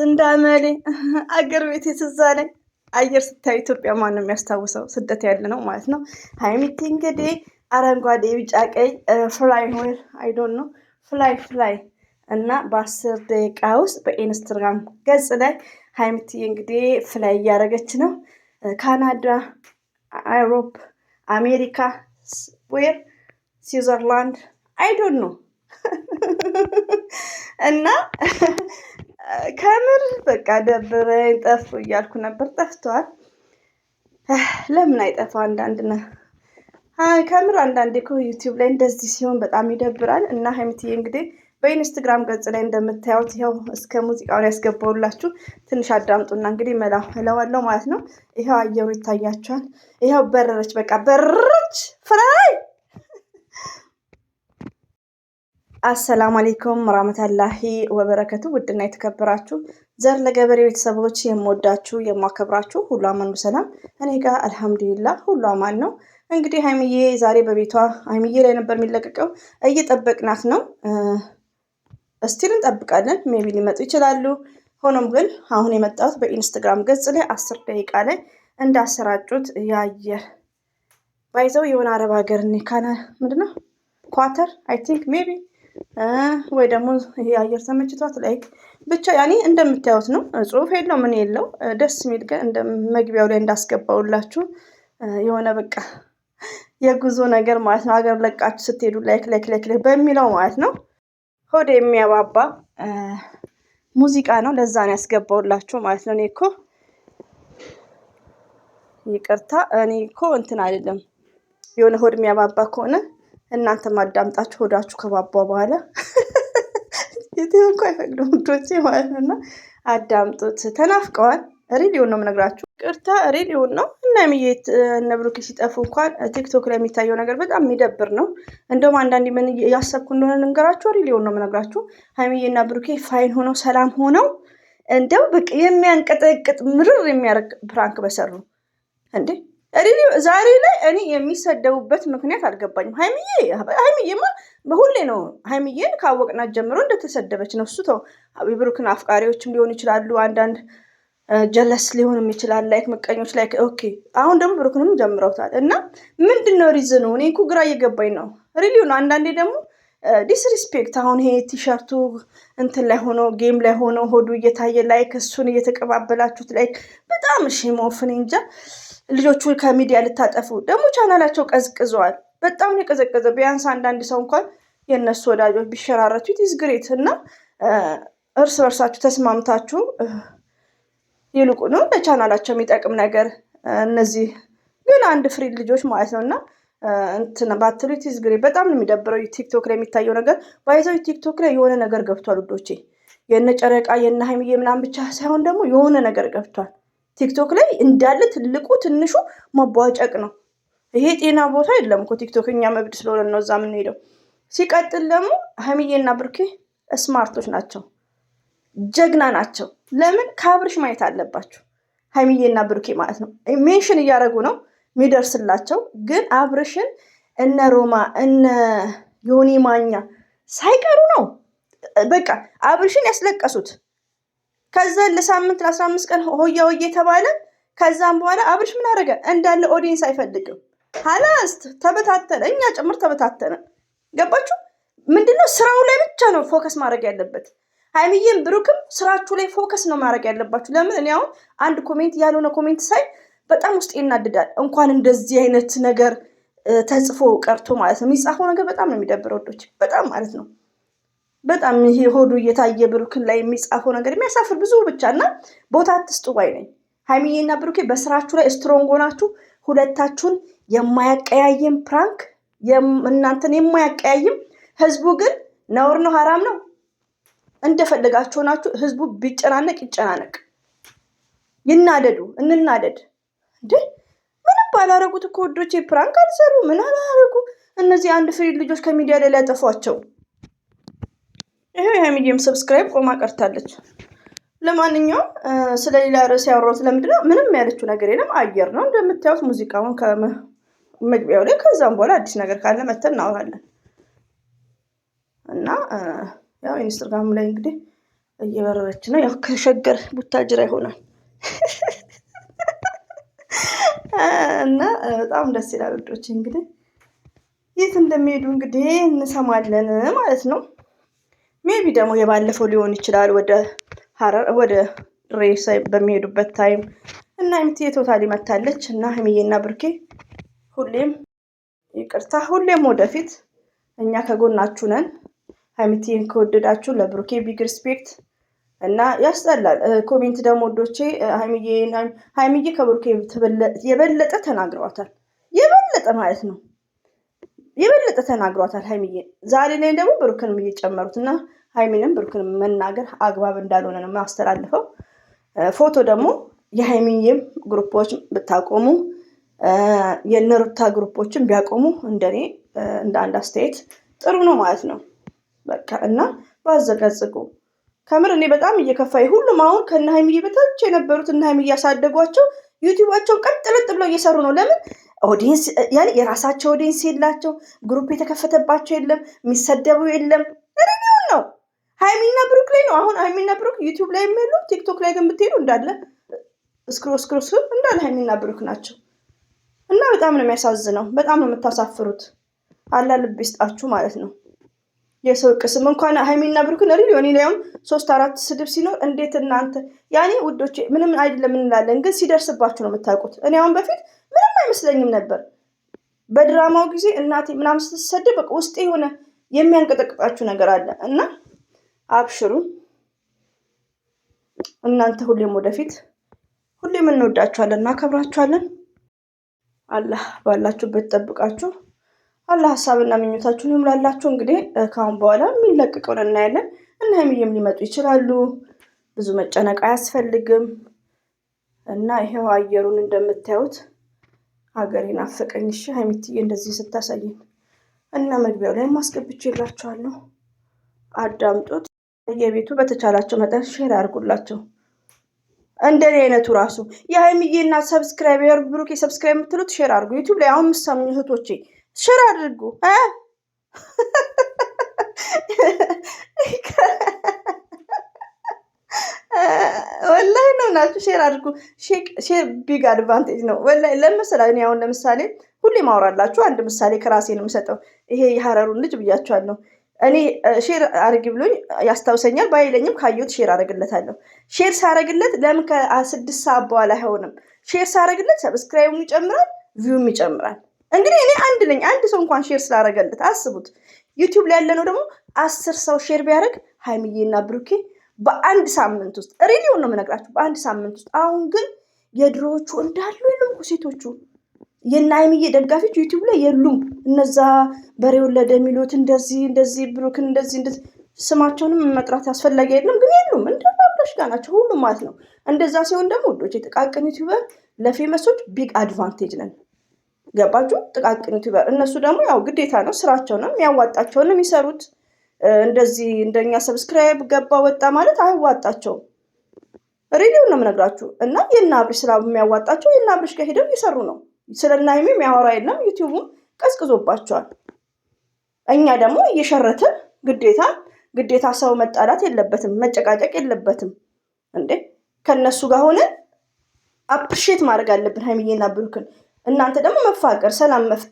እንዳመሌ አገር ቤት ትዛለኝ አየር ስታይ ኢትዮጵያ ማን ነው የሚያስታውሰው? ስደት ያለ ነው ማለት ነው። ሀይሚቲ እንግዲህ አረንጓዴ ቢጫ ቀይ ፍላይ ሆይ አይ ዶንት ኖ ፍላይ እና በ10 ደቂቃ ውስጥ በኢንስታግራም ገጽ ላይ ሀይሚቲ እንግዲህ ፍላይ እያደረገች ነው። ካናዳ፣ አውሮፓ፣ አሜሪካ ዌር ስዊዘርላንድ አይ ዶንት ኖ እና ከምር በቃ ደብረኝ ጠፉ እያልኩ ነበር። ጠፍተዋል። ለምን አይጠፋ? ከምር አንዳንዴ እኮ ዩቲዩብ ላይ እንደዚህ ሲሆን በጣም ይደብራል። እና ሀይሚትዬ እንግዲህ በኢንስታግራም ገጽ ላይ እንደምታዩት ይኸው እስከ ሙዚቃውን ያስገባውላችሁ ትንሽ አዳምጡና እንግዲህ እለዋለሁ ማለት ነው። ይኸው አየሩ ይታያችኋል። ይኸው በረረች፣ በቃ በረረች ፍራይ። አሰላሙ አለይኩም ወራህመቱላሂ ወበረከቱ። ውድና የተከበራችሁ ዘር ለገበሬ ቤተሰቦች የምወዳችሁ የማከብራችሁ ሁሉ አማን ሰላም፣ እኔ ጋር አልሐምዱሊላህ ሁሉ አማን ነው። እንግዲህ ሀይሚዬ ዛሬ በቤቷ ሀይሚዬ ላይ ነበር የሚለቀቀው፣ እየጠበቅናት ነው። እስቲል እንጠብቃለን። ሜቢ ሊመጡ ይችላሉ። ሆኖም ግን አሁን የመጣሁት በኢንስታግራም ገጽ ላይ 10 ደቂቃ ላይ እንዳሰራጩት ያየ ባይዘው የሆነ አረብ ሀገር ካና ምንድነው ኳተር አይ ቲንክ ሜቢ ወይ ደግሞ ይሄ አየር ተመችቷት ላይክ ብቻ ያኔ እንደምታዩት ነው። ጽሁፍ የለው ምን የለው፣ ደስ የሚል ግን እንደ መግቢያው ላይ እንዳስገባውላችሁ የሆነ በቃ የጉዞ ነገር ማለት ነው። ሀገር ለቃችሁ ስትሄዱ ላይክ በሚለው ማለት ነው። ሆድ የሚያባባ ሙዚቃ ነው። ለዛ ነው ያስገባውላችሁ ማለት ነው። እኔ እኮ እንትን አይደለም የሆነ ሆድ የሚያባባ ከሆነ እናንተ ማዳምጣችሁ ሆዳችሁ ከባባ በኋላ የትም እንኳን አይፈቅዱም ውዶቼ ማለት ነውና አዳምጡት። ተናፍቀዋል። ሪሊዮን ነው የምነግራችሁ። ቅርታ ሪሊዮን ነው። እና የሚየት እነ ብሩክ ሲጠፉ እንኳን ቲክቶክ ላይ የሚታየው ነገር በጣም የሚደብር ነው። እንደውም አንዳንዴ ምን ያሰብኩ እንደሆነ ልንገራችሁ። ሪሊዮን ነው የምነግራችሁ። ሀይሚዬና ብሩኬ ፋይን ሆነው ሰላም ሆነው እንደው በቃ የሚያንቀጠቅጥ ምርር የሚያደርግ ፕራንክ በሰሩ እንዴ ዛሬ ላይ እኔ የሚሰደቡበት ምክንያት አልገባኝም። ሀይሚዬማ ሁሌ ነው ሀይሚዬን ካወቅናት ጀምሮ እንደተሰደበች ነው። እሱ ተው ብሩክን አፍቃሪዎችም ሊሆኑ ይችላሉ፣ አንዳንድ ጀለስ ሊሆንም ይችላል፣ ላይክ ምቀኞች ላይክ ኦኬ። አሁን ደግሞ ብሩክንም ጀምረውታል እና ምንድነው ሪዝኑ? እኔ እኮ ግራ እየገባኝ ነው። ሪሊው ነው። አንዳንዴ ደግሞ ዲስሪስፔክት አሁን ይሄ ቲሸርቱ እንትን ላይ ሆኖ ጌም ላይ ሆኖ ሆዱ እየታየ ላይክ እሱን እየተቀባበላችሁት ላይክ በጣም ሞፍን እንጃ። ልጆቹ ከሚዲያ ልታጠፉ ደግሞ ቻናላቸው ቀዝቅዘዋል። በጣም ነው የቀዘቀዘ። ቢያንስ አንዳንድ ሰው እንኳን የእነሱ ወዳጆች ቢሸራረቱ ኢትስ ግሬት እና እርስ በርሳችሁ ተስማምታችሁ ይልቁኑ ለቻናላቸው የሚጠቅም ነገር እነዚህ ግን አንድ ፍሪ ልጆች ማለት ነው እና እንትን ባትሉ ኢትስ ግሬት። በጣም ነው የሚደብረው ቲክቶክ ላይ የሚታየው ነገር። ባይዘው ቲክቶክ ላይ የሆነ ነገር ገብቷል ውዶቼ። የነ ጨረቃ የነ ሀይሚዬ ምናምን ብቻ ሳይሆን ደግሞ የሆነ ነገር ገብቷል ቲክቶክ ላይ እንዳለ ትልቁ ትንሹ መቧጨቅ ነው። ይሄ ጤና ቦታ የለም እኮ ቲክቶክ። እኛ መብድ ስለሆነ ነው እዛ የምንሄደው። ሲቀጥል ደግሞ ሀይሚዬና ብሩኬ ስማርቶች ናቸው፣ ጀግና ናቸው። ለምን ከአብርሽ ማየት አለባችሁ። ሀይሚዬና ብሩኬ ማለት ነው ሜንሽን እያደረጉ ነው የሚደርስላቸው። ግን አብርሽን እነ ሮማ እነ ዮኒ ማኛ ሳይቀሩ ነው በቃ አብርሽን ያስለቀሱት። ከዛ ለሳምንት ለ15 ቀን ሆያ ሆዬ ተባለ። ከዛም በኋላ አብርሽ ምን አደረገ? እንዳለ ኦዲየንስ አይፈልግም። ሀላስት ተበታተነ፣ እኛ ጭምር ተበታተነ። ገባችሁ? ምንድነው ስራው ላይ ብቻ ነው ፎከስ ማድረግ ያለበት። ሀይሚዬም ብሩክም ስራችሁ ላይ ፎከስ ነው ማድረግ ያለባችሁ። ለምን እኔ አሁን አንድ ኮሜንት ያልሆነ ኮሜንት ሳይ በጣም ውስጥ ይናድዳል። እንኳን እንደዚህ አይነት ነገር ተጽፎ ቀርቶ ማለት ነው። የሚጻፈው ነገር በጣም ነው የሚደብረው ወዶች፣ በጣም ማለት ነው። በጣም ይሄ ሆዱ እየታየ ብሩክን ላይ የሚጻፈው ነገር የሚያሳፍር ብዙ ብቻ እና ቦታ አትስጡ ባይ ነኝ። ሀይሚዬና ብሩኬ በስራችሁ ላይ ስትሮንግ ሆናችሁ ሁለታችሁን የማያቀያይም ፕራንክ እናንተን የማያቀያይም ህዝቡ ግን ነውር ነው ሀራም ነው እንደፈለጋችሁ ሆናችሁ ህዝቡ ቢጨናነቅ ይጨናነቅ፣ ይናደዱ እንናደድ። እንዴ ምንም ባላረጉት እኮ ወዶቼ ፕራንክ አልሰሩ ምን አላረጉ። እነዚህ አንድ ፍሪ ልጆች ከሚዲያ ላይ ሊያጠፏቸው። ይሄ ሀይሚዬም ሰብስክራይብ ቆማ ቀርታለች። ለማንኛውም ስለሌላ ርዕስ ያወራሁት ለምንድነው? ምንም ያለችው ነገር የለም። አየር ነው እንደምታዩት ሙዚቃውን ከመግቢያው ላይ። ከዛም በኋላ አዲስ ነገር ካለ መተን እናወራለን። እና ያው ኢንስታግራም ላይ እንግዲህ እየበረረች ነው። ያው ከሸገር ቡታጅራ ይሆናል እና በጣም ደስ ይላል ውዶች። እንግዲህ የት እንደሚሄዱ እንግዲህ እንሰማለን ማለት ነው። ሜቢ ደግሞ የባለፈው ሊሆን ይችላል ወደ ሀረር ወደ ሬሳ በሚሄዱበት ታይም እና ሀይሚዬ ቶታሊ መታለች እና ሀይሚዬና ብሩኬ ሁሌም ይቅርታ፣ ሁሌም ወደፊት እኛ ከጎናችሁ ነን። ሀይሚዬን ከወደዳችሁ ለብሩኬ ቢግ ሪስፔክት እና ያስጠላል። ኮሜንት ደግሞ ወዶቼ ሀይሚዬ ከብሩኬ የበለጠ ተናግረዋታል። የበለጠ ማለት ነው የበለጠ ተናግሯታል ሀይሚዬ። ዛሬ ላይ ደግሞ ብሩክንም እየጨመሩት እና ሀይሚንም ብሩክንም መናገር አግባብ እንዳልሆነ ነው የሚያስተላልፈው። ፎቶ ደግሞ የሀይሚዬም ግሩፖች ብታቆሙ የነሩታ ግሩፖችን ቢያቆሙ እንደኔ እንደ አንድ አስተያየት ጥሩ ነው ማለት ነው። በቃ እና ባዘቀዝቁ ከምር እኔ በጣም እየከፋኝ ሁሉም አሁን ከነ ሀይሚዬ በታች የነበሩት እና ሀይሚዬ እያሳደጓቸው ዩቲዩባቸውን ቀጥለጥ ብለው እየሰሩ ነው። ለምን ኦዲየንስ ያኔ የራሳቸው ኦዲየንስ የላቸው፣ ግሩፕ የተከፈተባቸው የለም፣ የሚሰደቡ የለም። ሪኒውን ነው ሀይሚና ብሩክ ላይ ነው። አሁን ሀይሚና ብሩክ ዩቲዩብ ላይ የሚሉ ቲክቶክ ላይ ግን ብትሄዱ እንዳለ ስክሮስ እንዳለ ሀይሚና ብሩክ ናቸው። እና በጣም ነው የሚያሳዝነው። በጣም ነው የምታሳፍሩት። አላ ልብ ይስጣችሁ ማለት ነው። የሰው ቅስም እንኳን ሀይሚና ብሩክን ሪሊ እኔ ላይ 3-4 ስድብ ሲኖር እንዴት እናንተ ያኔ ውዶቼ ምንም አይደለም እንላለን፣ ግን ሲደርስባችሁ ነው የምታውቁት። እኔ አሁን በፊት ምንም አይመስለኝም ነበር። በድራማው ጊዜ እናቴ ምናምን ስትሰደብ በቃ ውስጤ የሆነ የሚያንቀጠቅጣችሁ ነገር አለ እና አብሽሩ እናንተ ሁሌም ወደፊት፣ ሁሌም እንወዳችኋለን፣ እናከብራችኋለን። አላህ ባላችሁበት ጠብቃችሁ፣ አላህ ሀሳብና ምኞታችሁን ይሙላላችሁ። እንግዲህ ከአሁን በኋላ የሚለቀቀውን እናያለን እና ሀይሚዬም ሊመጡ ይችላሉ። ብዙ መጨነቅ አያስፈልግም እና ይሄው አየሩን እንደምታዩት ሀገሬን አፈቀኝ። እሺ ሀይሚዬ እንደዚህ ስታሳየኝ እና መግቢያው ላይ ማስገብቼላችኋለሁ፣ አዳምጡት። የቤቱ በተቻላቸው መጠን ሼር አድርጉላቸው። እንደኔ አይነቱ ራሱ የሀይሚዬ እና ሰብስክራይበር ብሩኬ ሰብስክራይብ የምትሉት ሼር አድርጉ። ዩቲዩብ ላይ አሁን ምሳም እህቶቼ ሼር አድርጉ። ወላሂ ነው ናችሁ። ሼር አድርጉ። ሼር ቢግ አድቫንቴጅ ነው ወላሂ። ለምሳሌ እኔ አሁን ለምሳሌ ሁሌ ማወራላችሁ አንድ ምሳሌ ከራሴ ነው የምሰጠው። ይሄ የሀረሩን ልጅ ብያችኋለሁ። እኔ ሼር አድርጊ ብሎኝ ያስታውሰኛል። ባይለኝም ካየሁት ሼር አደርግለታለሁ። ሼር ሳረግለት ለምን ከ6 ሰዓት በኋላ አይሆንም? ሼር ሳረግለት ሰብስክራይቡም ይጨምራል፣ ቪውም ይጨምራል። እንግዲህ እኔ አንድ ነኝ። አንድ ሰው እንኳን ሼር ስላደረገለት አስቡት። ዩቲዩብ ላይ ያለነው ደግሞ 10 ሰው ሼር ቢያደርግ ሀይሚዬና ብሩኬ በአንድ ሳምንት ውስጥ ሬዲዮ ነው የምነግራችሁ፣ በአንድ ሳምንት ውስጥ። አሁን ግን የድሮዎቹ እንዳሉ የሉም እኮ ሴቶቹ። የእነ ሀይሚዬ ደጋፊዎች ዩቲዩብ ላይ የሉም። እነዛ በሬ ወለደ የሚሉት እንደዚህ ብሩክን እንደዚህ ስማቸውንም መጥራት አስፈላጊ አይደለም፣ ግን የሉም። እንዳለ አብረሽ ጋር ናቸው ሁሉም ማለት ነው። እንደዛ ሲሆን ደግሞ ውዶች የጥቃቅን ዩቲዩበር ለፌመሶች ቢግ አድቫንቴጅ ነን። ገባችሁ? ጥቃቅን ዩቲዩበር እነሱ ደግሞ ያው ግዴታ ነው፣ ስራቸው ነው፣ የሚያዋጣቸው ነው የሚሰሩት። እንደዚህ እንደኛ ሰብስክራይብ ገባ ወጣ ማለት አይዋጣቸውም። ሬዲዮ ነው የምነግራችሁ። እና የእነ አብርሽ ስራ የሚያዋጣቸው የእነ አብርሽ ጋር ሄደው እየሰሩ ነው። ስለና ሀይሚ የሚያወራ የለም። ዩቲዩቡም ቀዝቅዞባቸዋል። እኛ ደግሞ እየሸረትን ግዴታ ሰው መጣላት የለበትም፣ መጨቃጨቅ የለበትም። እንዴ ከነሱ ጋር ሆነን አፕሪሼት ማድረግ አለብን ሀይሚዬና ብሩክን። እናንተ ደግሞ መፋቀር፣ ሰላም መፍጠር